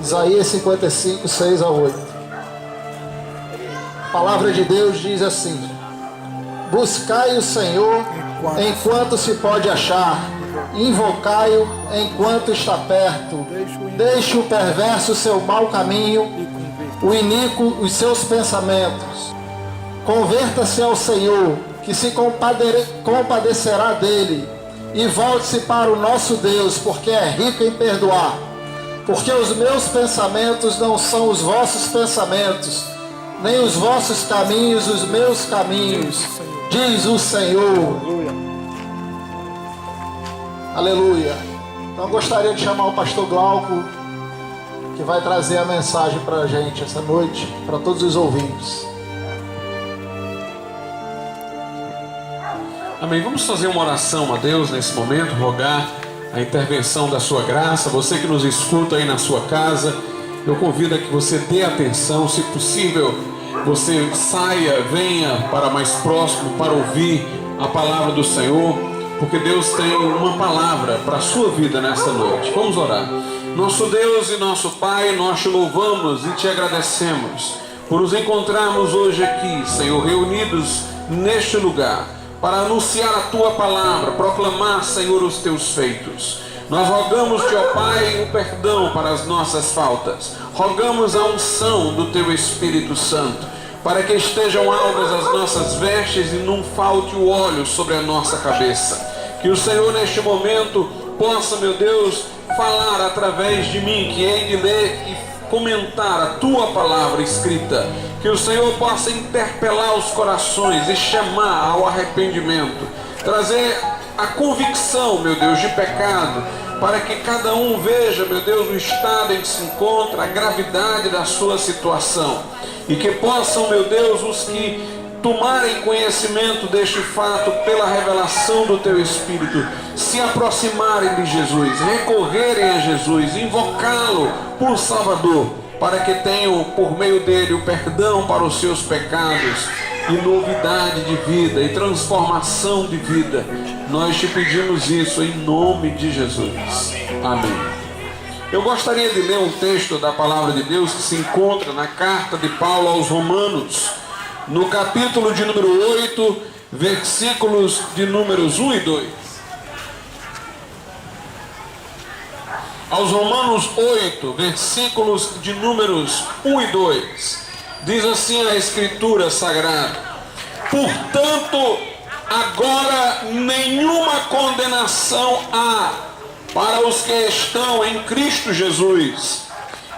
Isaías 55, 6 a 8. A palavra de Deus diz assim: buscai o Senhor enquanto se pode achar, invocai-o enquanto está perto. Deixe o perverso seu mau caminho, o iníquo os seus pensamentos. Converta-se ao Senhor, que se compadecerá dele, e volte-se para o nosso Deus, porque é rico em perdoar. Porque os meus pensamentos não são os vossos pensamentos, nem os vossos caminhos os meus caminhos, diz o Senhor. Aleluia. Então gostaria de chamar o pastor Glauco, que vai trazer a mensagem para a gente essa noite, para todos os ouvintes. Amém. Vamos fazer uma oração a Deus nesse momento, rogar a intervenção da sua graça. Você que nos escuta aí na sua casa, eu convido a que você dê atenção, se possível, você saia, venha para mais próximo para ouvir a palavra do Senhor, porque Deus tem uma palavra para a sua vida nesta noite. Vamos orar. Nosso Deus e nosso Pai, nós te louvamos e te agradecemos por nos encontrarmos hoje aqui, Senhor, reunidos neste lugar, para anunciar a tua palavra, proclamar, Senhor, os teus feitos. Nós rogamos-te, ó Pai, o perdão para as nossas faltas. Rogamos a unção do teu Espírito Santo, para que estejam alvas as nossas vestes e não falte o óleo sobre a nossa cabeça. Que o Senhor, neste momento, possa, meu Deus, falar através de mim, que hei de ler e comentar a tua palavra escrita. Que o Senhor possa interpelar os corações e chamar ao arrependimento, trazer a convicção, meu Deus, de pecado, para que cada um veja, meu Deus, o estado em que se encontra, a gravidade da sua situação, e que possam, meu Deus, os que tomarem conhecimento deste fato pela revelação do teu Espírito, se aproximarem de Jesus, recorrerem a Jesus, invocá-lo por Salvador, para que tenham por meio dele o perdão para os seus pecados e novidade de vida e transformação de vida. Nós te pedimos isso em nome de Jesus. Amém. Eu gostaria de ler um texto da palavra de Deus que se encontra na carta de Paulo aos Romanos, no capítulo de número 8, versículos de números 1 e 2. Aos Romanos 8, versículos de números 1 e 2, diz assim a Escritura Sagrada: portanto, agora nenhuma condenação há para os que estão em Cristo Jesus,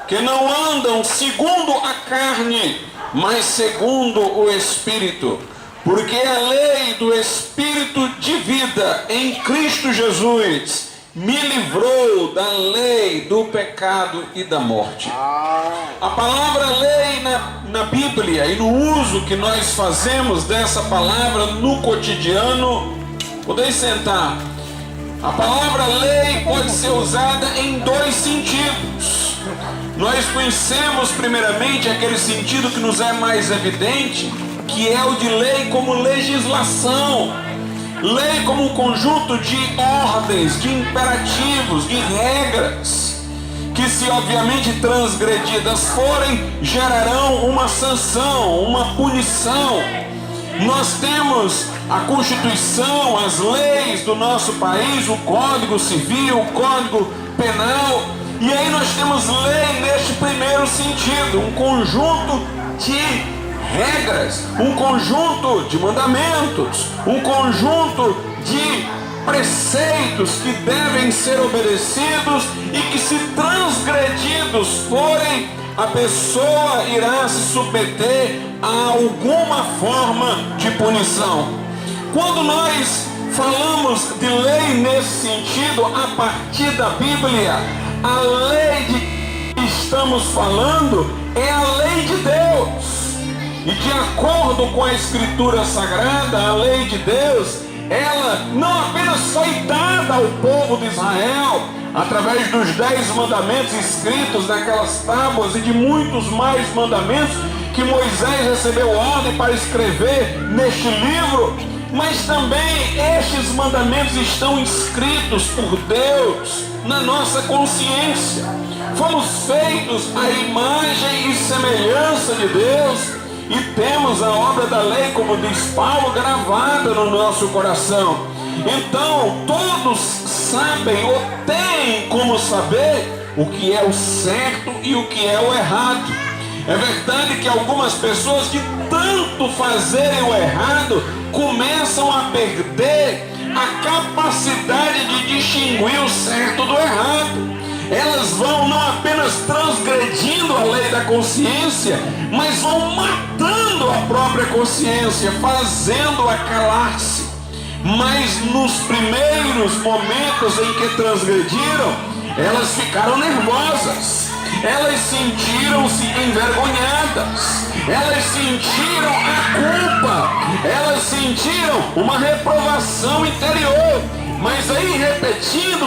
que não andam segundo a carne, mas segundo o Espírito. Porque a lei do Espírito de vida em Cristo Jesus me livrou da lei do pecado e da morte. A palavra lei na Bíblia e no uso que nós fazemos dessa palavra no cotidiano, podeis sentar. A palavra lei pode ser usada em dois sentidos. Nós conhecemos primeiramente aquele sentido que nos é mais evidente, que é o de lei como legislação. Lei como um conjunto de ordens, de imperativos, de regras, que se obviamente transgredidas forem, gerarão uma sanção, uma punição. Nós temos a Constituição, as leis do nosso país, o Código Civil, o Código Penal, e aí nós temos lei neste primeiro sentido, um conjunto de regras, um conjunto de mandamentos, um conjunto de preceitos que devem ser obedecidos e que, se transgredidos forem, a pessoa irá se submeter a alguma forma de punição. Quando nós falamos de lei nesse sentido, a partir da Bíblia, a lei de que estamos falando é a lei de Deus. E de acordo com a Escritura Sagrada, a lei de Deus, ela não apenas foi dada ao povo de Israel, através dos 10 mandamentos escritos naquelas tábuas e de muitos mais mandamentos que Moisés recebeu ordem para escrever neste livro, mas também estes mandamentos estão inscritos por Deus na nossa consciência. Fomos feitos à imagem e semelhança de Deus e temos a obra da lei, como diz Paulo, gravada no nosso coração. Então todos sabem ou têm como saber o que é o certo e o que é o errado. É verdade que algumas pessoas que tanto fazerem o errado começam a perder a capacidade de distinguir o certo do errado. Elas vão não apenas transgredindo a lei da consciência, mas vão matando a própria consciência, fazendo-a calar-se. Mas nos primeiros momentos em que transgrediram, elas ficaram nervosas, elas sentiram-se envergonhadas, elas sentiram a culpa, elas sentiram uma reprovação interior. Mas aí repetindo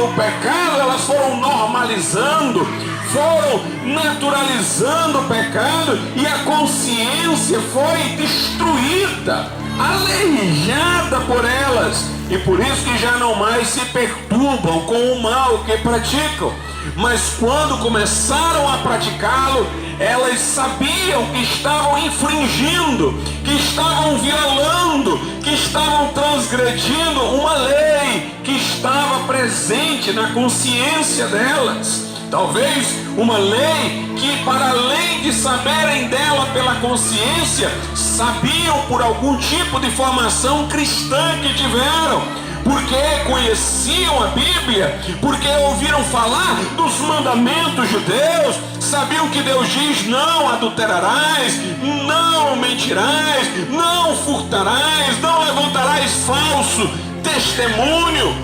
o pecado, elas foram normalizando, foram naturalizando o pecado e a consciência foi destruída, aleijada por elas, e por isso que já não mais se perturbam com o mal que praticam. Mas quando começaram a praticá-lo, elas sabiam que estavam infringindo, que estavam violando, que estavam transgredindo uma lei que estava presente na consciência delas. Talvez uma lei que, para além de saberem dela pela consciência, sabiam por algum tipo de formação cristã que tiveram, porque conheciam a Bíblia, porque ouviram falar dos mandamentos de Deus, sabiam que Deus diz: não adulterarás, não mentirás, não furtarás, não levantarás falso testemunho,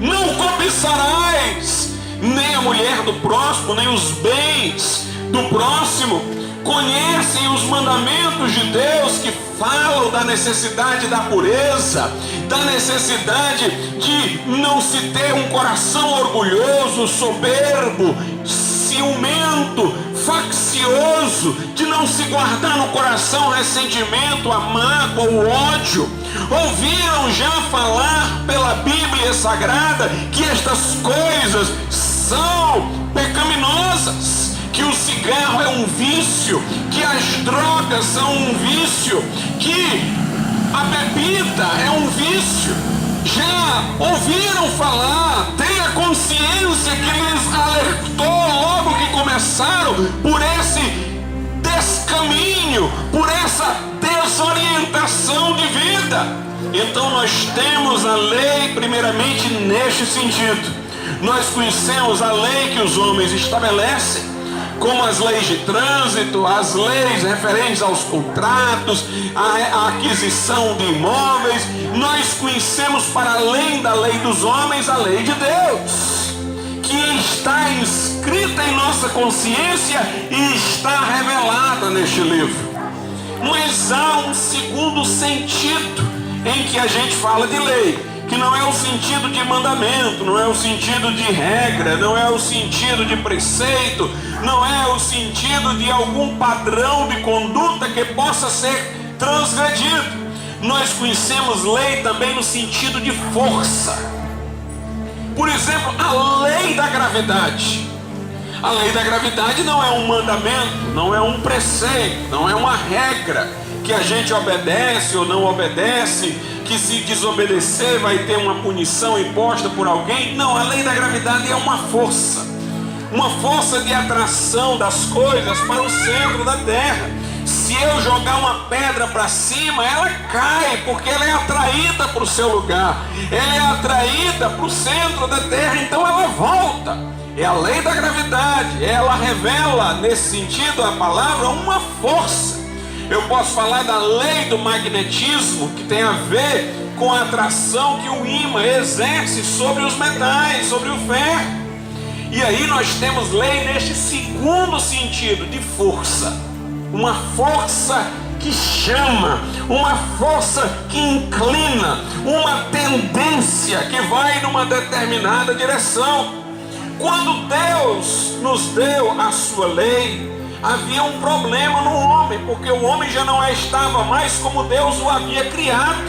não cobiçarás nem a mulher do próximo, nem os bens do próximo. Conhecem os mandamentos de Deus que falam da necessidade da pureza, da necessidade de não se ter um coração orgulhoso, soberbo, ciumento, faccioso, de não se guardar no coração ressentimento, a mágoa, o ódio. Ouviram já falar pela Bíblia Sagrada que estas coisas são pecaminosas, que o cigarro é um vício, que as drogas são um vício, que a bebida é um vício. Já ouviram falar, tem a consciência que lhes alertou logo que começaram por esse descaminho, por essa desorientação de vida. Então nós temos a lei primeiramente neste sentido. Nós conhecemos a lei que os homens estabelecem, como as leis de trânsito, as leis referentes aos contratos, a aquisição de imóveis. Nós conhecemos, para além da lei dos homens, a lei de Deus, que está inscrita em nossa consciência e está revelada neste livro. Mas há um segundo sentido em que a gente fala de lei, que não é o sentido de mandamento, não é o sentido de regra, não é o sentido de preceito, não é o sentido de algum padrão de conduta que possa ser transgredido. Nós conhecemos lei também no sentido de força. Por exemplo, a lei da gravidade. A lei da gravidade não é um mandamento, não é um preceito, não é uma regra que a gente obedece ou não obedece, que se desobedecer vai ter uma punição imposta por alguém. Não, a lei da gravidade é uma força de atração das coisas para o centro da terra. Se eu jogar uma pedra para cima, ela cai, porque ela é atraída para o seu lugar, ela é atraída para o centro da terra, então ela volta. É a lei da gravidade, ela revela, nesse sentido, a palavra, uma força. Eu posso falar da lei do magnetismo, que tem a ver com a atração que o ímã exerce sobre os metais, sobre o ferro. E aí nós temos lei neste segundo sentido, de força. Uma força que chama, uma força que inclina, uma tendência que vai numa determinada direção. Quando Deus nos deu a sua lei, havia um problema no homem, porque o homem já não estava mais como Deus o havia criado.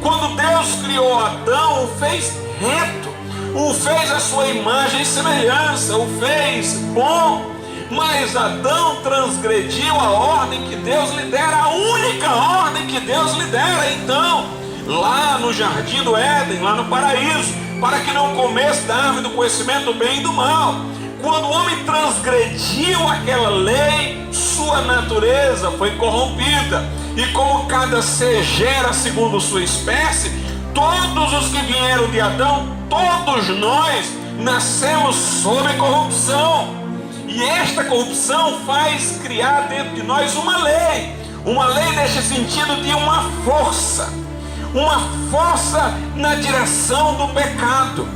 Quando Deus criou Adão, o fez reto, o fez à sua imagem e semelhança, o fez bom. Mas Adão transgrediu a ordem que Deus lhe dera, a única ordem que Deus lhe dera. Então, lá no jardim do Éden, lá no paraíso, para que não comesse da árvore do conhecimento do bem e do mal. Quando o homem transgrediu aquela lei, sua natureza foi corrompida. E como cada ser gera segundo sua espécie, todos os que vieram de Adão, todos nós nascemos sob corrupção. E esta corrupção faz criar dentro de nós uma lei neste sentido de uma força na direção do pecado.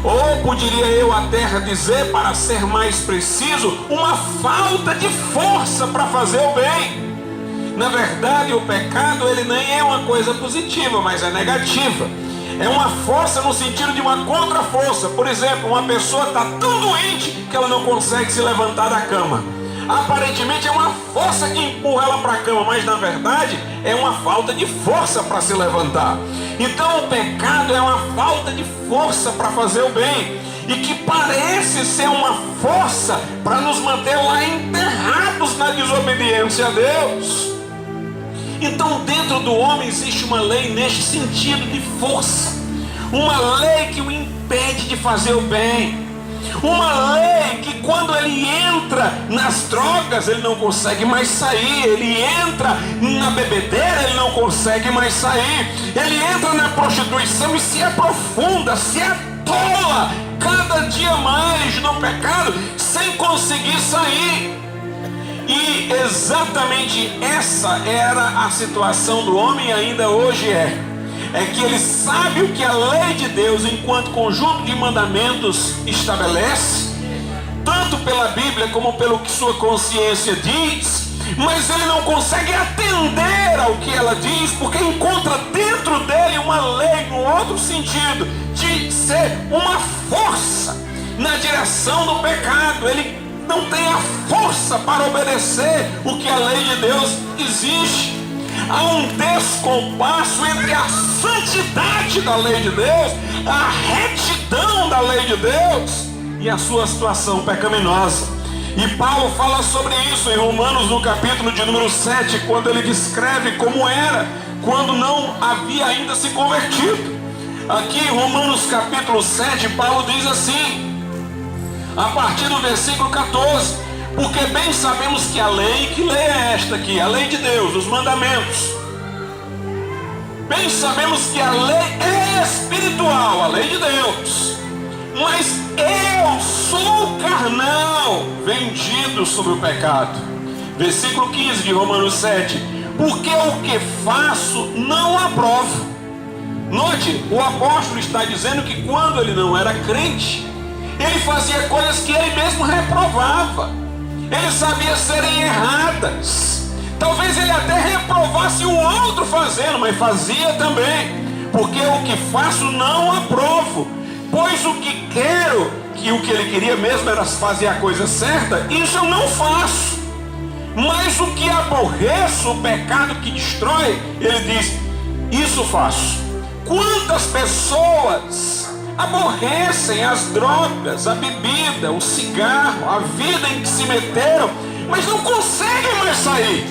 Ou poderia eu até dizer, para ser mais preciso, uma falta de força para fazer o bem. Na verdade, o pecado ele nem é uma coisa positiva, mas é negativa. É uma força no sentido de uma contra-força. Por exemplo, uma pessoa está tão doente que ela não consegue se levantar da cama. Aparentemente é uma força que empurra ela para a cama, mas na verdade é uma falta de força para se levantar. Então o pecado é uma falta de força para fazer o bem, e que parece ser uma força para nos manter lá enterrados na desobediência a Deus. Então dentro do homem existe uma lei neste sentido de força, uma lei que o impede de fazer o bem, uma lei que quando ele entra nas drogas ele não consegue mais sair, ele entra na bebedeira ele não consegue mais sair, ele entra na prostituição e se aprofunda, se atola cada dia mais no pecado sem conseguir sair. E exatamente essa era a situação do homem, e ainda hoje é que ele sabe o que a lei de Deus, enquanto conjunto de mandamentos, estabelece, tanto pela Bíblia como pelo que sua consciência diz, mas ele não consegue atender ao que ela diz, porque encontra dentro dele uma lei no outro sentido, de ser uma força na direção do pecado. Ele não tem a força para obedecer o que a lei de Deus exige. Há um descompasso entre a santidade da lei de Deus, a retidão da lei de Deus e a sua situação pecaminosa. E Paulo fala sobre isso em Romanos, no capítulo de número 7, quando ele descreve como era quando não havia ainda se convertido. Aqui em Romanos capítulo 7, Paulo diz assim, a partir do versículo 14: porque bem sabemos que a lei, que lei é esta aqui? A lei de Deus, os mandamentos. Bem sabemos que a lei é espiritual, a lei de Deus. Mas eu sou carnal, vendido sobre o pecado. Versículo 15 de Romanos 7. Porque o que faço não aprovo. Note, o apóstolo está dizendo que quando ele não era crente, ele fazia coisas que ele mesmo reprovava. Ele sabia serem erradas. Talvez ele até reprovasse o outro fazendo, mas fazia também. Porque o que faço não aprovo. Pois o que quero, que o que ele queria mesmo era fazer a coisa certa, isso eu não faço. Mas o que aborreço, o pecado que destrói, ele diz, isso faço. Quantas pessoas aborrecem as drogas, a bebida, o cigarro, a vida em que se meteram, mas não conseguem mais sair.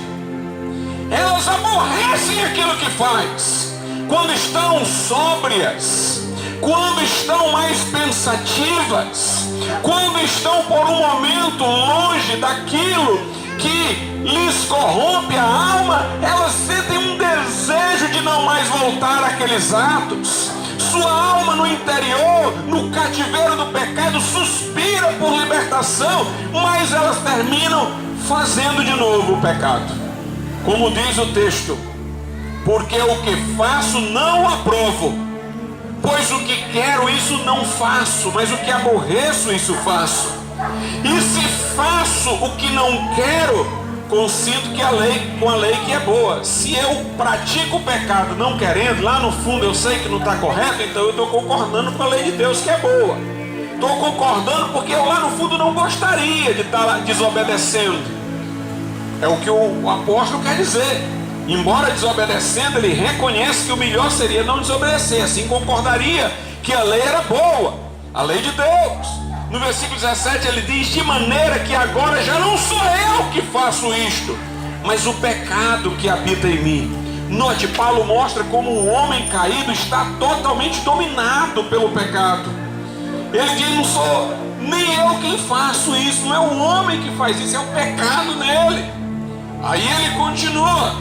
Elas aborrecem aquilo que faz. Quando estão sóbrias, quando estão mais pensativas, quando estão por um momento longe daquilo que lhes corrompe a alma, elas sentem um desejo de não mais voltar àqueles atos. Sua alma no interior, no cativeiro do pecado, suspira por libertação, mas elas terminam fazendo de novo o pecado. Como diz o texto, porque o que faço não aprovo, pois o que quero isso não faço, mas o que aborreço isso faço. E se faço o que não quero, consinto que com a lei que é boa. Se eu pratico o pecado não querendo, lá no fundo eu sei que não está correto, então eu estou concordando com a lei de Deus que é boa. Estou concordando porque eu lá no fundo não gostaria de estar desobedecendo. É o que o apóstolo quer dizer. Embora desobedecendo, ele reconhece que o melhor seria não desobedecer. Assim concordaria que a lei era boa. A lei de Deus. No versículo 17 ele diz: de maneira que agora já não sou eu que faço isto, mas o pecado que habita em mim. Note, Paulo mostra como o homem caído está totalmente dominado pelo pecado. Ele diz: não sou nem eu quem faço isso, não é o homem que faz isso, é o pecado nele. Aí ele continua: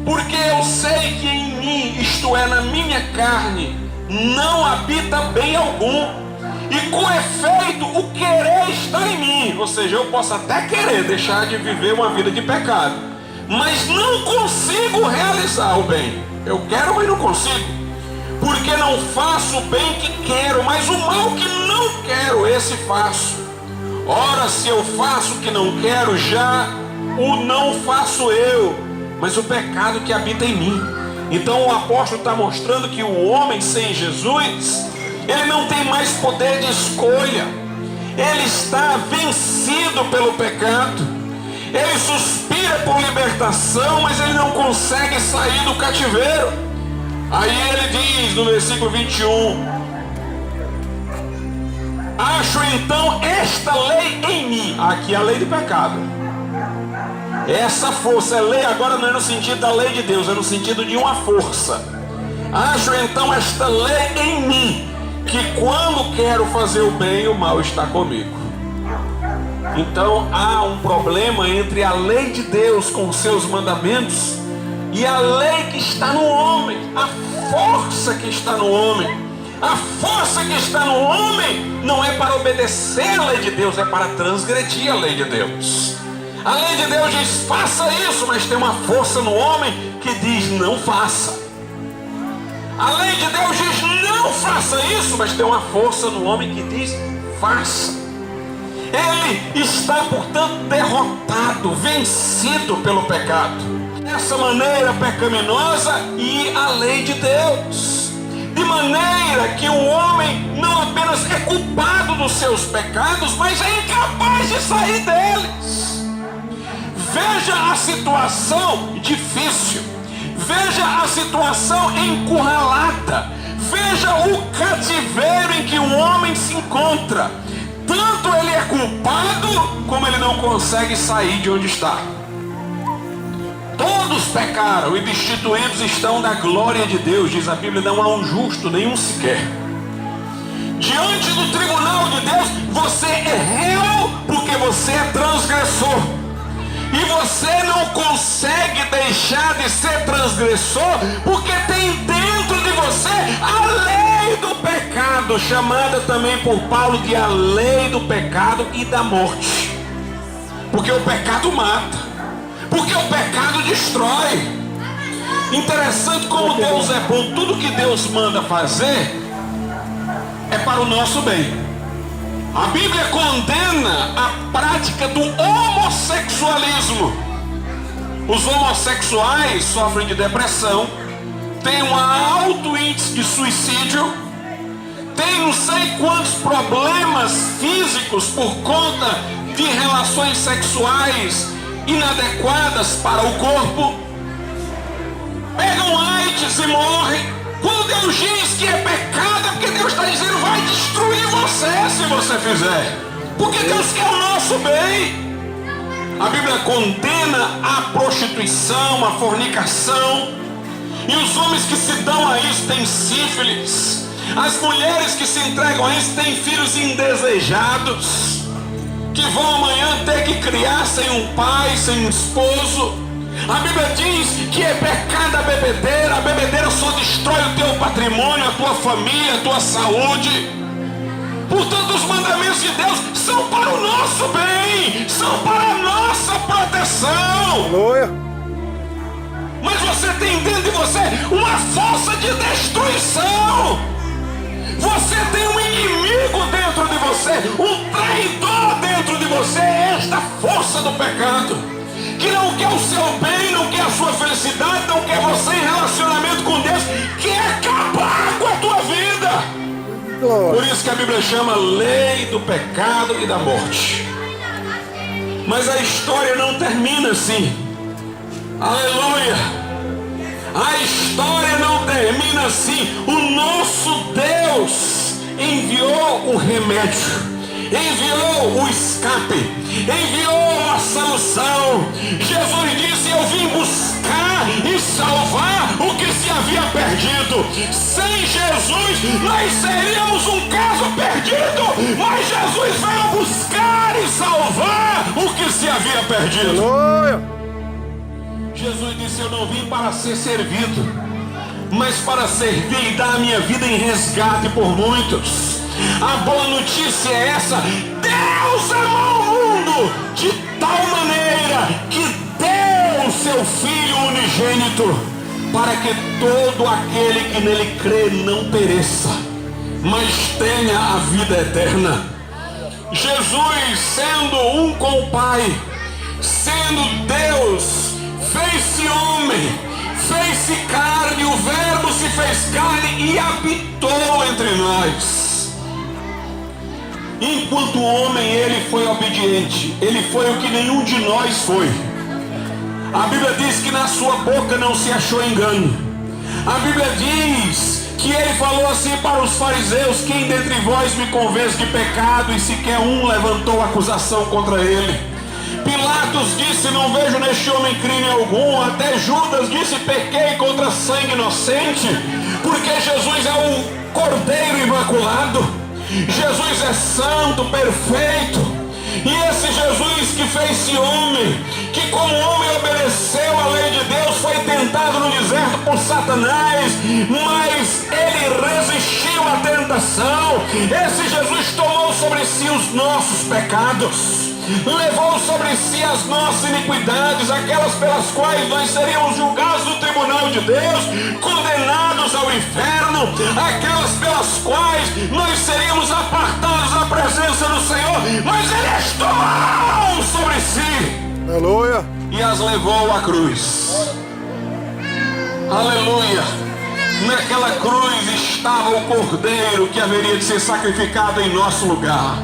porque eu sei que em mim, isto é, na minha carne, não habita bem algum, e com efeito o querer está em mim. Ou seja, eu posso até querer deixar de viver uma vida de pecado, mas não consigo realizar o bem. Eu quero, mas não consigo, porque não faço o bem que quero, mas o mal que não quero, esse faço. Ora, se eu faço o que não quero, já o não faço eu, mas o pecado que habita em mim. Então o apóstolo está mostrando que o homem sem Jesus, ele não tem mais poder de escolha. Ele está vencido pelo pecado. Ele suspira por libertação, mas ele não consegue sair do cativeiro. Aí ele diz no versículo 21: acho então esta lei em mim. Aqui é a lei do pecado. Essa força, é lei agora não é no sentido da lei de Deus, é no sentido de uma força. Acho então esta lei em mim, que quando quero fazer o bem, o mal está comigo. Então há um problema entre a lei de Deus com os seus mandamentos e a lei que está no homem, a força que está no homem. A força que está no homem não é para obedecer a lei de Deus, é para transgredir a lei de Deus. A lei de Deus diz: faça isso, mas tem uma força no homem que diz: não faça. A lei de Deus diz: não faça isso, mas tem uma força no homem que diz: faça. Ele está, portanto, derrotado, vencido pelo pecado. Dessa maneira pecaminosa e a lei de Deus. De maneira que o homem não apenas é culpado dos seus pecados, mas é incapaz de sair deles. Veja a situação difícil, veja a situação encurralada, veja o cativeiro em que o homem se encontra. Tanto ele é culpado, como ele não consegue sair de onde está. Todos pecaram e destituídos estão da glória de Deus, diz a Bíblia: não há um justo, nenhum sequer. Diante do tribunal de Deus, você é réu porque você é transgressor. E você não consegue deixar de ser transgressor porque tem dentro de você a lei do pecado, chamada também por Paulo de a lei do pecado e da morte. Porque o pecado mata, porque o pecado destrói. Interessante como Deus é bom. Tudo que Deus manda fazer é para o nosso bem. A Bíblia condena a prática do homossexualismo. Os homossexuais sofrem de depressão, têm um alto índice de suicídio, têm não sei quantos problemas físicos por conta de relações sexuais inadequadas para o corpo, pegam AIDS e morrem. Quando Deus diz que é pecado, é porque Deus está dizendo: vai destruir você se você fizer, porque Deus quer o nosso bem. A Bíblia condena a prostituição, a fornicação, e os homens que se dão a isso têm sífilis. As mulheres que se entregam a isso têm filhos indesejados, que vão amanhã ter que criar sem um pai, sem um esposo. A Bíblia diz que é pecado a bebedeira só destrói o teu patrimônio, a tua família, a tua saúde. Portanto, os mandamentos de Deus são para o nosso bem, são para a nossa proteção. Aleluia. Mas você tem dentro de você uma força de destruição. Você tem um inimigo dentro de você, um traidor dentro de você, esta força do pecado, que não quer o seu bem, não quer a sua felicidade, não quer você em relacionamento com Deus, quer acabar com a tua vida. Por isso que a Bíblia chama lei do pecado e da morte. Mas a história não termina assim. Aleluia! A história não termina assim. O nosso Deus enviou o remédio, enviou o escape, enviou a solução. Jesus disse: eu vim buscar e salvar o que se havia perdido. Sem Jesus nós seríamos um caso perdido, mas Jesus veio buscar e salvar o que se havia perdido. Aleluia. Jesus disse: eu não vim para ser servido, mas para servir e dar a minha vida em resgate por muitos. A boa notícia é essa: Deus amou o mundo de tal maneira que deu o seu Filho unigênito, para que todo aquele que nele crê não pereça, mas tenha a vida eterna. Jesus, sendo um com o Pai, sendo Deus, fez-se homem, fez-se carne, o Verbo se fez carne e habitou entre nós. Enquanto homem, ele foi obediente, ele foi o que nenhum de nós foi. A Bíblia diz que na sua boca não se achou engano. A Bíblia diz que ele falou assim para os fariseus: quem dentre vós me convence de pecado? E sequer um levantou acusação contra ele. Pilatos disse: não vejo neste homem crime algum. Até Judas disse: pequei contra sangue inocente. Porque Jesus é o Cordeiro Imaculado, Jesus é santo, perfeito. E esse Jesus que fez-se homem, que como homem obedeceu a lei de Deus, foi tentado no deserto por Satanás, mas ele resistiu à tentação. Esse Jesus tomou sobre si os nossos pecados, levou sobre si as nossas iniquidades, aquelas pelas quais nós seríamos julgados no tribunal de Deus, condenados ao inferno, aquelas pelas quais nós seríamos apartados da presença do Senhor, mas Ele as tomou sobre si. Aleluia. E as levou à cruz. Aleluia. Naquela cruz estava o Cordeiro que haveria de ser sacrificado em nosso lugar.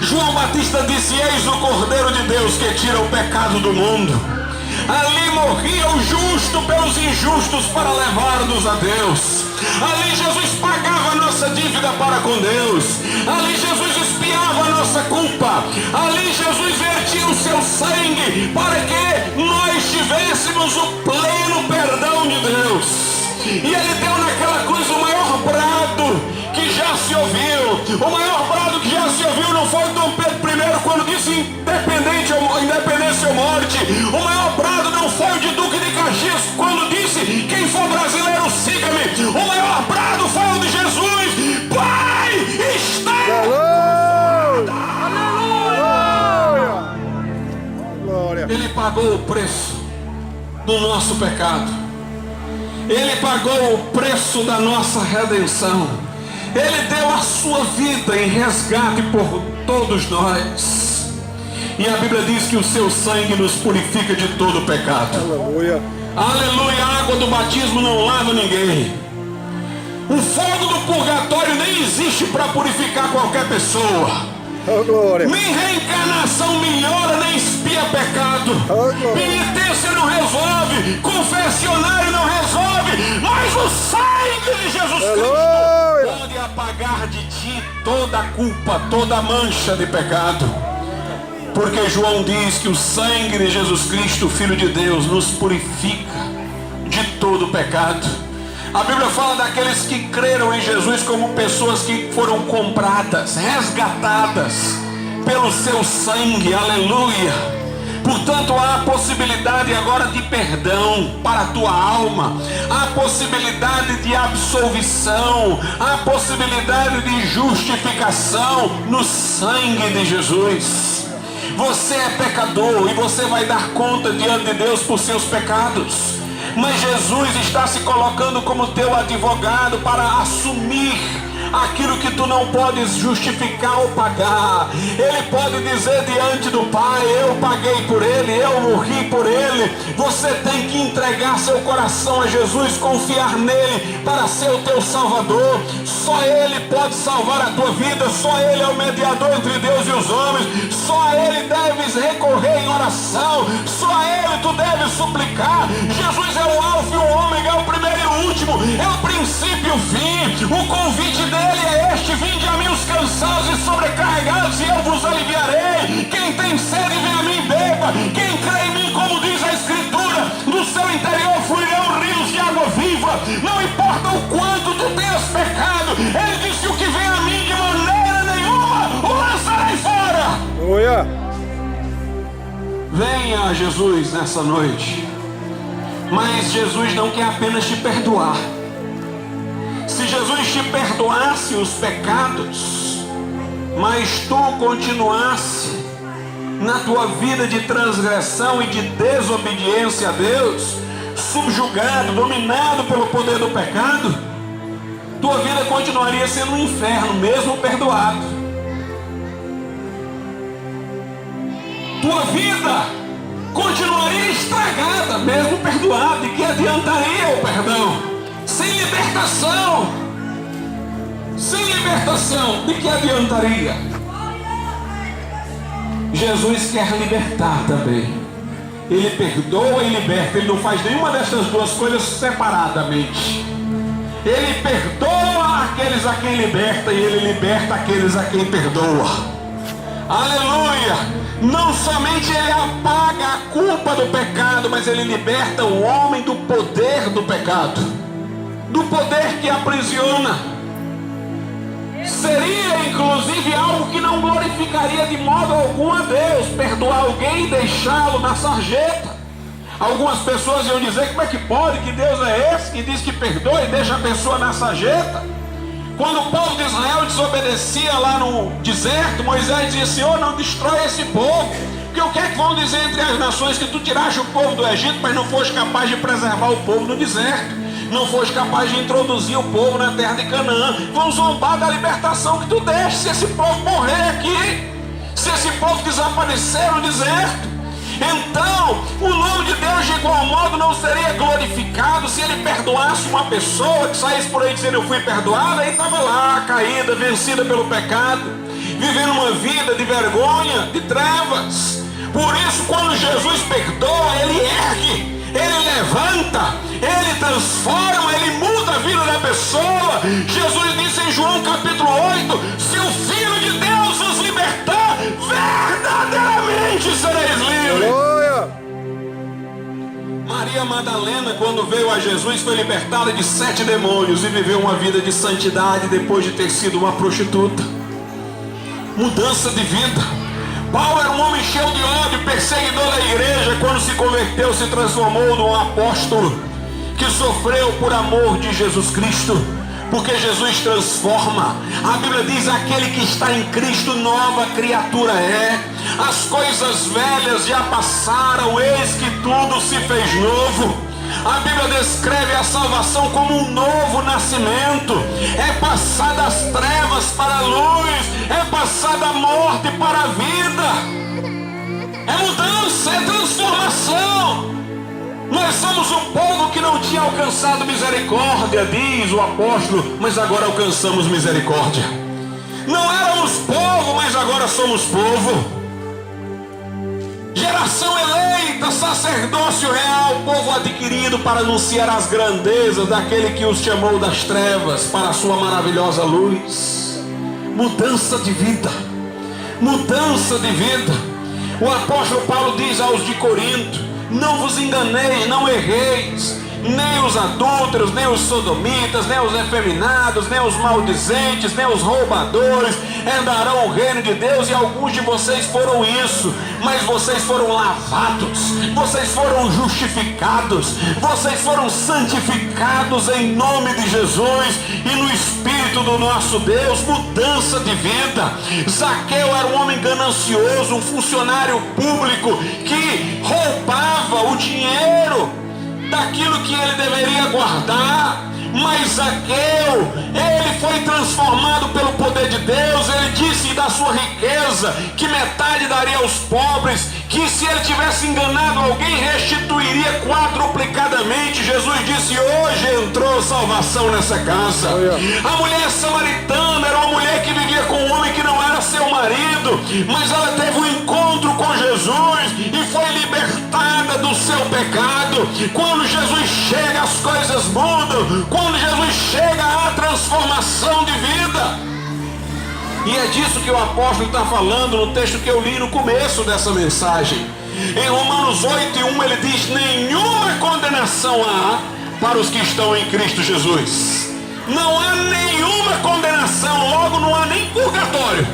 João Batista disse: eis o Cordeiro de Deus que tira o pecado do mundo. Ali morria o justo pelos injustos para levar-nos a Deus. Ali Jesus pagava a nossa dívida para com Deus. Ali Jesus expiava a nossa culpa. Ali Jesus vertia o seu sangue para que nós tivéssemos o pleno perdão de Deus. E Ele deu naquela cruz o maior brado que já se ouviu. O maior brado que já se ouviu não foi Dom Pedro I quando disse independência ou morte. O maior brado não foi o de Duque de Caxias quando disse: quem for brasileiro, siga-me. O maior brado foi o de Jesus: Pai, está. Aleluia. Glória. Ele pagou o preço do nosso pecado. Ele pagou o preço da nossa redenção. Ele deu a sua vida em resgate por todos nós. E a Bíblia diz que o seu sangue nos purifica de todo pecado. Aleluia. Aleluia. A água do batismo não lava ninguém. O fogo do purgatório nem existe para purificar qualquer pessoa. Oh, glória. Nem reencarnação melhora, nem expia pecado. Oh, glória. Penitência não resolve, confessionário não resolve, mas o sangue de Jesus Cristo pode apagar de ti toda a culpa, toda a mancha de pecado. Porque João diz que o sangue de Jesus Cristo, Filho de Deus, nos purifica de todo pecado. A Bíblia fala daqueles que creram em Jesus como pessoas que foram compradas, resgatadas pelo seu sangue. Aleluia. Portanto, há possibilidade agora de perdão para a tua alma, há possibilidade de absolvição, há possibilidade de justificação no sangue de Jesus. Você é pecador e você vai dar conta diante de Deus por seus pecados. Mas Jesus está se colocando como teu advogado para assumir aquilo que tu não podes justificar ou pagar. Ele pode dizer diante do Pai: eu paguei por ele, eu morri por ele. Você tem que entregar seu coração a Jesus, confiar nele para ser o teu Salvador. Só ele pode salvar a tua vida, só ele é o mediador entre Deus e os homens, só a ele deves recorrer em oração, só a ele tu deves suplicar. Jesus é o alfa e o ômega, é o primeiro e o último, é o princípio e o fim. O convite dele é este: vinde a mim os cansados e sobrecarregados, e eu vos aliviarei. Quem tem sede, vem a mim, beba. Quem crê em mim, como diz a Escritura, do seu interior fluirão rios de água viva. Não importa o quanto tu tenhas pecado, ele disse: o que vem a mim, de maneira nenhuma o lançarei fora. Aleluia. Venha a Jesus nessa noite. Mas Jesus não quer apenas te perdoar. Se Jesus te perdoasse os pecados, mas tu continuasse na tua vida de transgressão e de desobediência a Deus, subjugado, dominado pelo poder do pecado, tua vida continuaria sendo um inferno, mesmo perdoado. Tua vida continuaria estragada, mesmo perdoado. E que adiantaria o perdão? Sem libertação. Sem libertação, de que adiantaria? Jesus quer libertar também. Ele perdoa e liberta. Ele não faz nenhuma dessas duas coisas separadamente. Ele perdoa aqueles a quem liberta, e ele liberta aqueles a quem perdoa. Aleluia! Não somente ele apaga a culpa do pecado, mas ele liberta o homem do poder do pecado, do poder que aprisiona. Seria inclusive algo que não glorificaria de modo algum a Deus, perdoar alguém e deixá-lo na sarjeta. Algumas pessoas iam dizer: como é que pode? Que Deus é esse que diz que perdoa e deixa a pessoa na sarjeta? Quando o povo de Israel desobedecia lá no deserto, Moisés dizia: Senhor, não destrói esse povo. Porque o que é que vão dizer entre as nações? Que tu tiraste o povo do Egito, mas não foste capaz de preservar o povo no deserto, não foste capaz de introduzir o povo na terra de Canaã. Vão zombar da libertação que tu deste. Se esse povo morrer aqui, se esse povo desaparecer no deserto, então o nome de Deus de igual modo não seria glorificado se ele perdoasse uma pessoa que saísse por aí dizendo: eu fui perdoada, e estava lá caída, vencida pelo pecado, vivendo uma vida de vergonha, de trevas. Por isso, quando Jesus perdoa, ele ergue, ele levanta, ele transforma, ele muda a vida da pessoa. Jesus disse em João capítulo 8: se o Filho de Deus os libertar, verdadeiramente sereis livres. Aleluia. Maria Madalena, quando veio a Jesus, foi libertada de 7 demônios e viveu uma vida de santidade depois de ter sido uma prostituta. Mudança de vida. Paulo era um homem cheio de ódio, perseguidor da igreja. Quando se converteu, se transformou num apóstolo que sofreu por amor de Jesus Cristo, porque Jesus transforma. A Bíblia diz: aquele que está em Cristo, nova criatura é. As coisas velhas já passaram, eis que tudo se fez novo. A Bíblia descreve a salvação como um novo nascimento. É passar das trevas para a luz, é passar da morte para a vida. É mudança, é transformação. Nós somos um povo que não tinha alcançado misericórdia, diz o apóstolo, mas agora alcançamos misericórdia. Não éramos povo, mas agora somos povo. Geração eleita, sacerdócio real, povo adquirido para anunciar as grandezas daquele que os chamou das trevas para a sua maravilhosa luz. Mudança de vida, mudança de vida. O apóstolo Paulo diz aos de Corinto: não vos enganeis, não erreis. Nem os adúlteros, nem os sodomitas, nem os efeminados, nem os maldizentes, nem os roubadores herdarão o reino de Deus. E alguns de vocês foram isso, mas vocês foram lavados, vocês foram justificados, vocês foram santificados em nome de Jesus e no Espírito do nosso Deus. Mudança de vida. Zaqueu era um homem ganancioso, um funcionário público que roubava o dinheiro daquilo que ele deveria guardar, Mas Zaqueu, ele foi transformado pelo poder de Deus. Ele disse da sua riqueza que metade daria aos pobres, que se ele tivesse enganado alguém, restituiria quadruplicadamente. Jesus disse: hoje entrou salvação nessa casa. A mulher samaritana era uma mulher que vivia com um homem que não era seu marido, mas ela teve um encontro com Jesus e foi libertada do seu pecado. Quando Jesus chega, as coisas mudam. Quando Jesus chega, há transformação de vida. E é disso que o apóstolo está falando no texto que eu li no começo dessa mensagem. Em Romanos 8:1 ele diz: nenhuma condenação há para os que estão em Cristo Jesus. Não há nenhuma condenação, logo não há nem purgatório.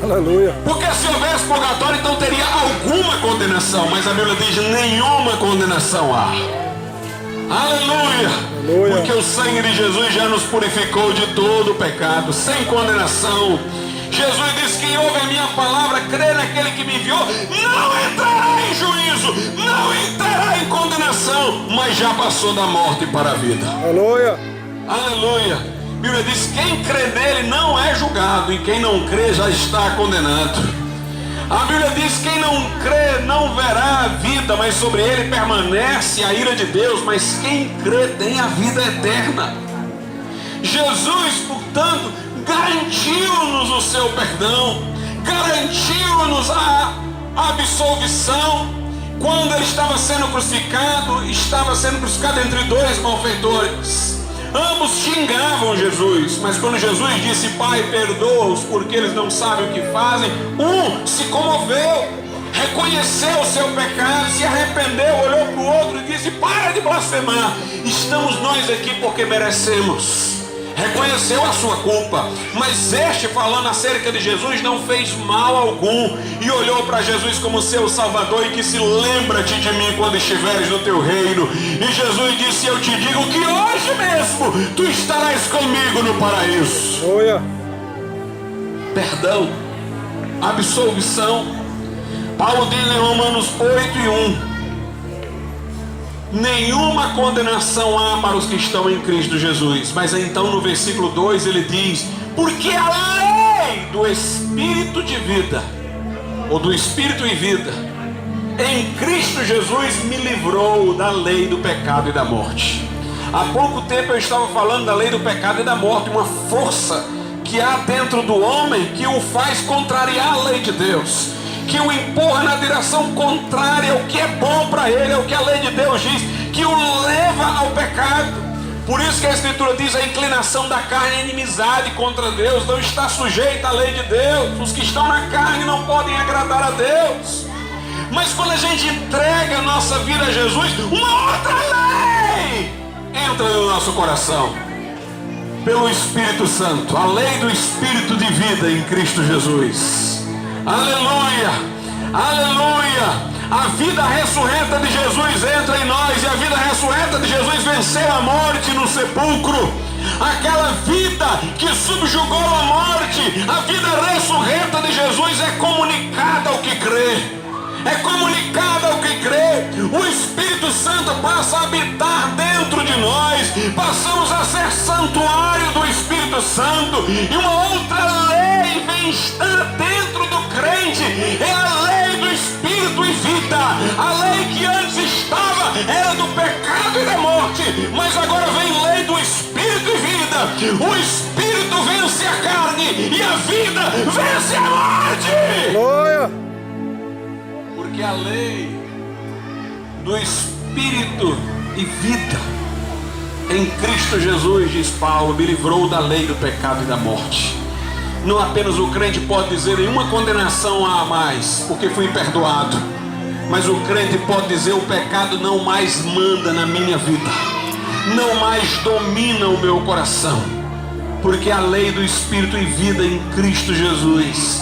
Aleluia. Porque se houvesse purgatório, então teria alguma condenação, mas a Bíblia diz: nenhuma condenação há. Aleluia. Aleluia. Porque o sangue de Jesus já nos purificou de todo o pecado, sem condenação. Jesus disse: quem ouve a minha palavra, crê naquele que me enviou, não entrará em juízo, não entrará em condenação, mas já passou da morte para a vida. Aleluia. Aleluia. A Bíblia diz: quem crê nele não é julgado, e quem não crê já está condenado. A Bíblia diz: quem não crê não verá a vida, mas sobre ele permanece a ira de Deus, mas quem crê tem a vida eterna. Jesus, portanto, garantiu-nos o seu perdão, garantiu-nos a absolvição. Quando ele estava sendo crucificado entre dois malfeitores. Ambos xingavam Jesus, mas quando Jesus disse: Pai, perdoa-os porque eles não sabem o que fazem, um se comoveu, reconheceu o seu pecado, se arrependeu, olhou para o outro e disse: para de blasfemar, estamos nós aqui porque merecemos. Reconheceu a sua culpa, mas este, falando acerca de Jesus, não fez mal algum e olhou para Jesus como seu Salvador e disse: lembra-te de mim quando estiveres no teu reino. E Jesus disse: eu te digo que hoje mesmo tu estarás comigo no paraíso. Aleluia. Perdão, absolvição. Paulo diz em Romanos 8:1: nenhuma condenação há para os que estão em Cristo Jesus. Mas então no versículo 2 ele diz: porque a lei do Espírito de vida, ou do Espírito e vida, em Cristo Jesus me livrou da lei do pecado e da morte. Há pouco tempo eu estava falando da lei do pecado e da morte, uma força que há dentro do homem que o faz contrariar a lei de Deus, que o empurra na direção contrária ao que é bom para ele, ao que a lei de Deus diz, que o leva ao pecado. Por isso que a Escritura diz: a inclinação da carne é inimizade contra Deus, não está sujeita à lei de Deus. Os que estão na carne não podem agradar a Deus. Mas quando a gente entrega a nossa vida a Jesus, uma outra lei entra no nosso coração, pelo Espírito Santo, a lei do Espírito de vida em Cristo Jesus. Aleluia, aleluia. A vida ressurreta de Jesus entra em nós, e a vida ressurreta de Jesus venceu a morte no sepulcro. Aquela vida que subjugou a morte, a vida ressurreta de Jesus é comunicada ao que crê. É comunicada ao que crê. O Espírito Santo passa a habitar dentro de nós. Passamos a ser santuário do Espírito Santo. E uma outra lei vem estar dentro do crente. É a lei do Espírito e vida. A lei que antes estava era do pecado e da morte, mas agora vem lei do Espírito e vida. O Espírito vence a carne e a vida vence a morte. Glória. Porque a lei do Espírito e vida em Cristo Jesus, diz Paulo, me livrou da lei do pecado e da morte. Não apenas o crente pode dizer: nenhuma condenação há mais, porque fui perdoado. Mas o crente pode dizer: o pecado não mais manda na minha vida, não mais domina o meu coração, porque a lei do Espírito e vida em Cristo Jesus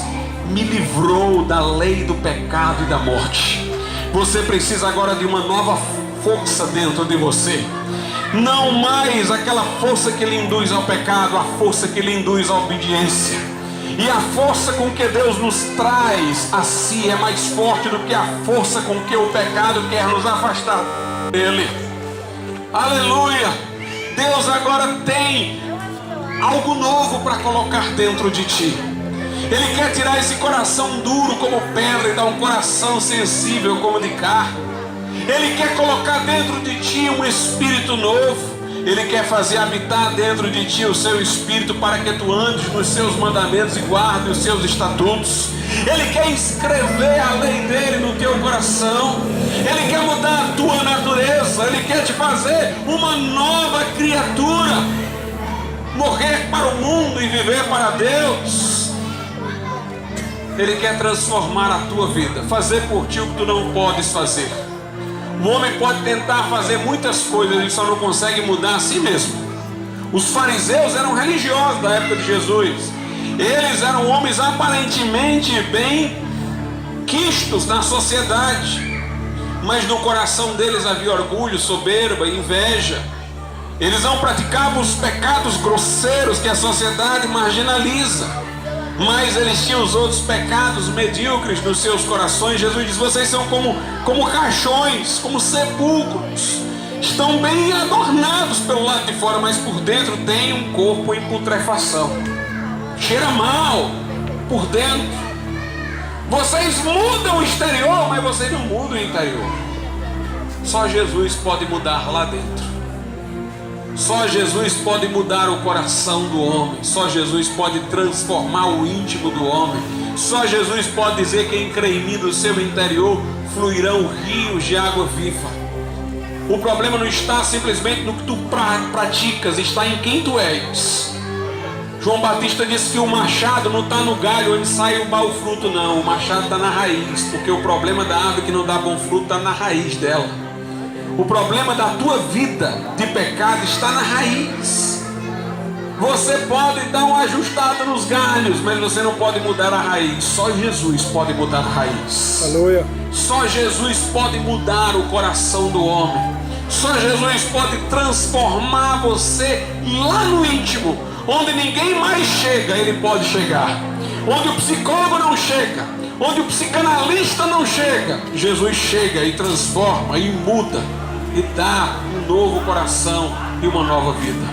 me livrou da lei do pecado e da morte. Você precisa agora de uma nova força dentro de você. Não mais aquela força que lhe induz ao pecado, a força que lhe induz à obediência. E a força com que Deus nos traz a si é mais forte do que a força com que o pecado quer nos afastar dele. Aleluia! Deus agora tem algo novo para colocar dentro de ti. Ele quer tirar esse coração duro como pedra e dar um coração sensível como de carne. Ele quer colocar dentro de ti um espírito novo. Ele quer fazer habitar dentro de ti o seu espírito para que tu andes nos seus mandamentos e guarde os seus estatutos. Ele quer escrever a lei dele no teu coração. Ele quer mudar a tua natureza. Ele quer te fazer uma nova criatura. Morrer para o mundo e viver para Deus. Ele quer transformar a tua vida, fazer por ti o que tu não podes fazer. O homem pode tentar fazer muitas coisas, ele só não consegue mudar a si mesmo. Os fariseus eram religiosos da época de Jesus. Eles eram homens aparentemente bem quistos na sociedade, mas no coração deles havia orgulho, soberba, inveja. Eles não praticavam os pecados grosseiros que a sociedade marginaliza, mas eles tinham os outros pecados medíocres nos seus corações. Jesus diz: vocês são como caixões, como sepulcros. Estão bem adornados pelo lado de fora, mas por dentro tem um corpo em putrefação. Cheira mal por dentro. Vocês mudam o exterior, mas vocês não mudam o interior. Só Jesus pode mudar lá dentro. Só Jesus pode mudar o coração do homem. Só Jesus pode transformar o íntimo do homem. Só Jesus pode dizer: quem crê em mim, do seu interior fluirão rios de água viva. O problema não está simplesmente no que tu praticas, está em quem tu és. João Batista disse que o machado não está no galho onde sai o mau fruto, não. O machado está na raiz, porque o problema da árvore que não dá bom fruto está na raiz dela. O problema da tua vida de pecado está na raiz. Você pode dar uma ajustada nos galhos, mas você não pode mudar a raiz. Só Jesus pode mudar a raiz. Aleluia. Só Jesus pode mudar o coração do homem. Só Jesus pode transformar você lá no íntimo, onde ninguém mais chega, ele pode chegar. Onde o psicólogo não chega, onde o psicanalista não chega, Jesus chega e transforma e muda e dá um novo coração e uma nova vida.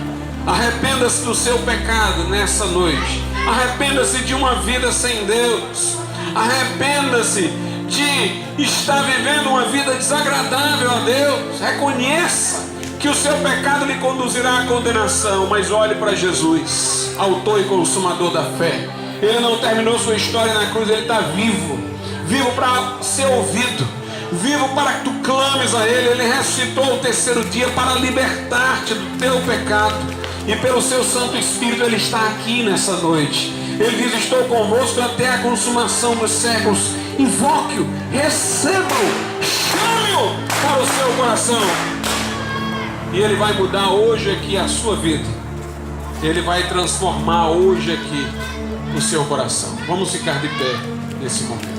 Arrependa-se do seu pecado nessa noite. Arrependa-se de uma vida sem Deus. Arrependa-se de estar vivendo uma vida desagradável a Deus. Reconheça que o seu pecado lhe conduzirá à condenação, mas olhe para Jesus, autor e consumador da fé. Ele não terminou sua história na cruz, ele está vivo. Vivo para ser ouvido, vivo para que tu clames a Ele. Ele ressuscitou o terceiro dia para libertar-te do teu pecado, e pelo seu Santo Espírito Ele está aqui nessa noite. Ele diz: estou convosco até a consumação dos séculos. Invoque-o, receba-o, chame-o para o seu coração, e Ele vai mudar hoje aqui a sua vida. Ele vai transformar hoje aqui o seu coração. Vamos ficar de pé nesse momento.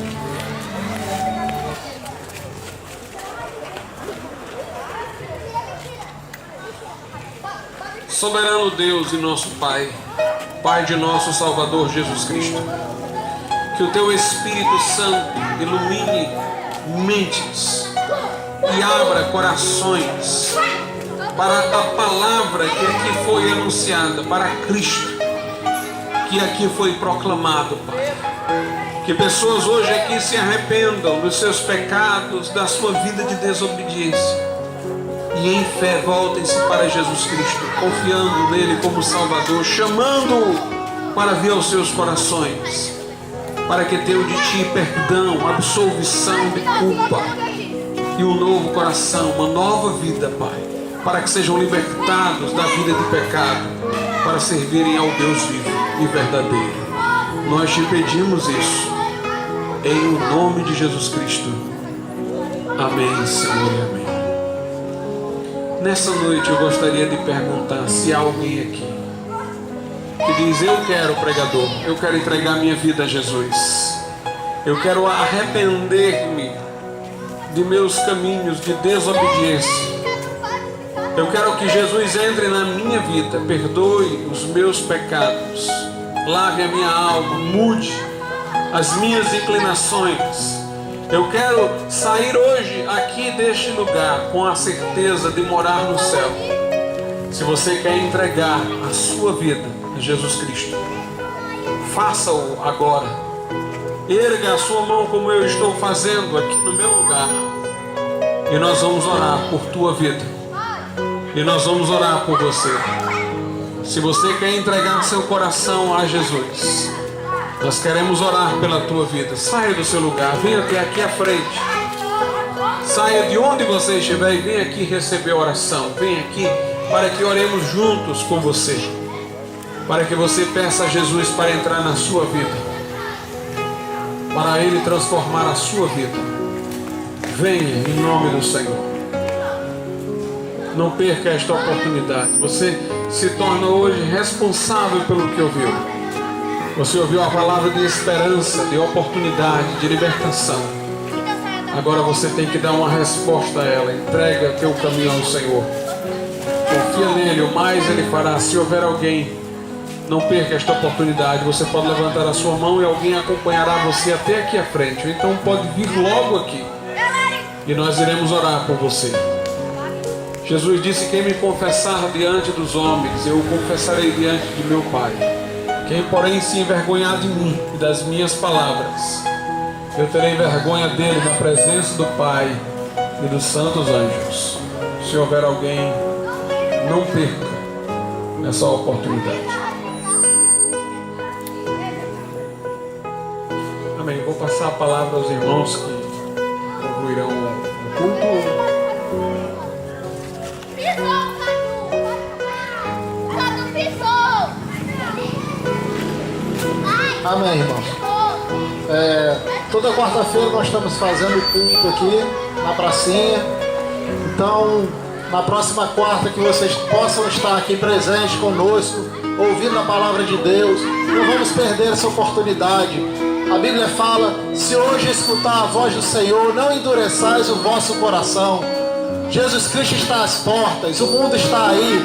Soberano Deus e nosso Pai, Pai de nosso Salvador Jesus Cristo, que o Teu Espírito Santo ilumine mentes e abra corações para a palavra que aqui foi anunciada, para Cristo que aqui foi proclamado, Pai. Que pessoas hoje aqui se arrependam dos seus pecados, da sua vida de desobediência, e em fé voltem-se para Jesus Cristo, confiando nele como Salvador, chamando-o para vir aos seus corações, para que tenham de ti perdão, absolvição de culpa e um novo coração, uma nova vida, Pai, para que sejam libertados da vida de pecado, para servirem ao Deus vivo e verdadeiro. Nós te pedimos isso em o nome de Jesus Cristo. Amém, Senhor, e amém. Nessa noite eu gostaria de perguntar se há alguém aqui que diz: eu quero, pregador, eu quero entregar minha vida a Jesus. Eu quero arrepender-me de meus caminhos de desobediência. Eu quero que Jesus entre na minha vida, perdoe os meus pecados, lave a minha alma, mude as minhas inclinações. Eu quero sair hoje aqui deste lugar com a certeza de morar no céu. Se você quer entregar a sua vida a Jesus Cristo, faça-o agora. Erga a sua mão como eu estou fazendo aqui no meu lugar. E nós vamos orar por tua vida. E nós vamos orar por você. Se você quer entregar seu coração a Jesus, nós queremos orar pela tua vida. Saia do seu lugar, venha até aqui à frente. Saia de onde você estiver e venha aqui receber a oração. Venha aqui para que oremos juntos com você. Para que você peça a Jesus para entrar na sua vida. Para Ele transformar a sua vida. Venha em nome do Senhor. Não perca esta oportunidade. Você se torna hoje responsável pelo que ouviu. Você ouviu a palavra de esperança, de oportunidade, de libertação. Agora você tem que dar uma resposta a ela. Entrega teu caminho ao Senhor. Confia nele, o mais Ele fará. Se houver alguém, não perca esta oportunidade. Você pode levantar a sua mão e alguém acompanhará você até aqui à frente. Então pode vir logo aqui e nós iremos orar por você. Jesus disse: quem me confessar diante dos homens, eu o confessarei diante de meu Pai. Quem, porém, se envergonhar de mim e das minhas palavras, eu terei vergonha dele na presença do Pai e dos santos anjos. Se houver alguém, não perca essa oportunidade. Amém. Vou passar a palavra aos irmãos que concluirão o culto. Amém, irmãos. Toda quarta-feira nós estamos fazendo culto aqui na pracinha. Então, na próxima quarta, que vocês possam estar aqui presentes conosco, ouvindo a palavra de Deus. Não vamos perder essa oportunidade. A Bíblia fala: se hoje escutar a voz do Senhor, não endureçais o vosso coração. Jesus Cristo está às portas, o mundo está aí.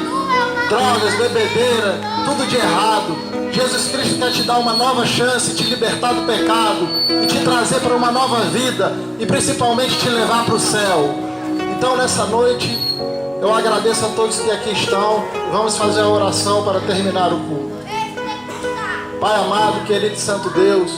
Drogas, bebedeira, tudo de errado. Jesus Cristo quer te dar uma nova chance, te libertar do pecado e te trazer para uma nova vida e principalmente te levar para o céu. Então nessa noite eu agradeço a todos que aqui estão e vamos fazer a oração para terminar o culto. Pai amado, querido e santo Deus,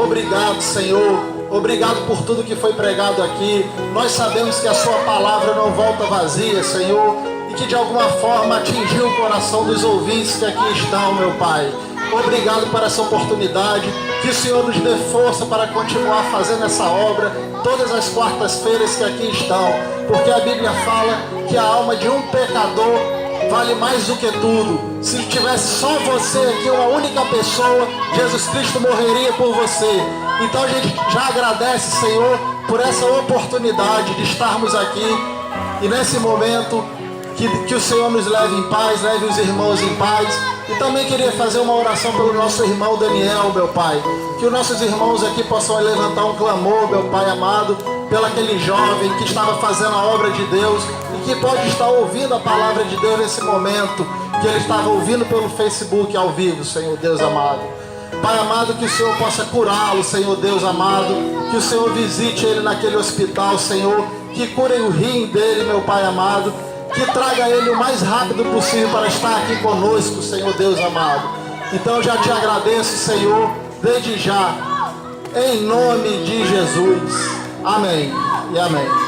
obrigado, Senhor, obrigado por tudo que foi pregado aqui. Nós sabemos que a sua palavra não volta vazia, Senhor, e que de alguma forma atingiu o coração dos ouvintes que aqui estão, meu Pai. Obrigado por essa oportunidade. Que o Senhor nos dê força para continuar fazendo essa obra todas as quartas-feiras que aqui estão, porque a Bíblia fala que a alma de um pecador vale mais do que tudo. Se tivesse só você aqui, uma única pessoa, Jesus Cristo morreria por você. Então a gente já agradece, Senhor, por essa oportunidade de estarmos aqui e nesse momento que o Senhor nos leve em paz, leve os irmãos em paz. E também queria fazer uma oração pelo nosso irmão Daniel, meu Pai. Que os nossos irmãos aqui possam levantar um clamor, meu Pai amado, pelo aquele jovem que estava fazendo a obra de Deus e que pode estar ouvindo a palavra de Deus nesse momento, que ele estava ouvindo pelo Facebook ao vivo, Senhor Deus amado. Pai amado, que o Senhor possa curá-lo, Senhor Deus amado. Que o Senhor visite ele naquele hospital, Senhor. Que curem o rim dele, meu Pai amado. Que traga ele o mais rápido possível para estar aqui conosco, Senhor Deus amado. Então já te agradeço, Senhor, desde já, em nome de Jesus. Amém e amém.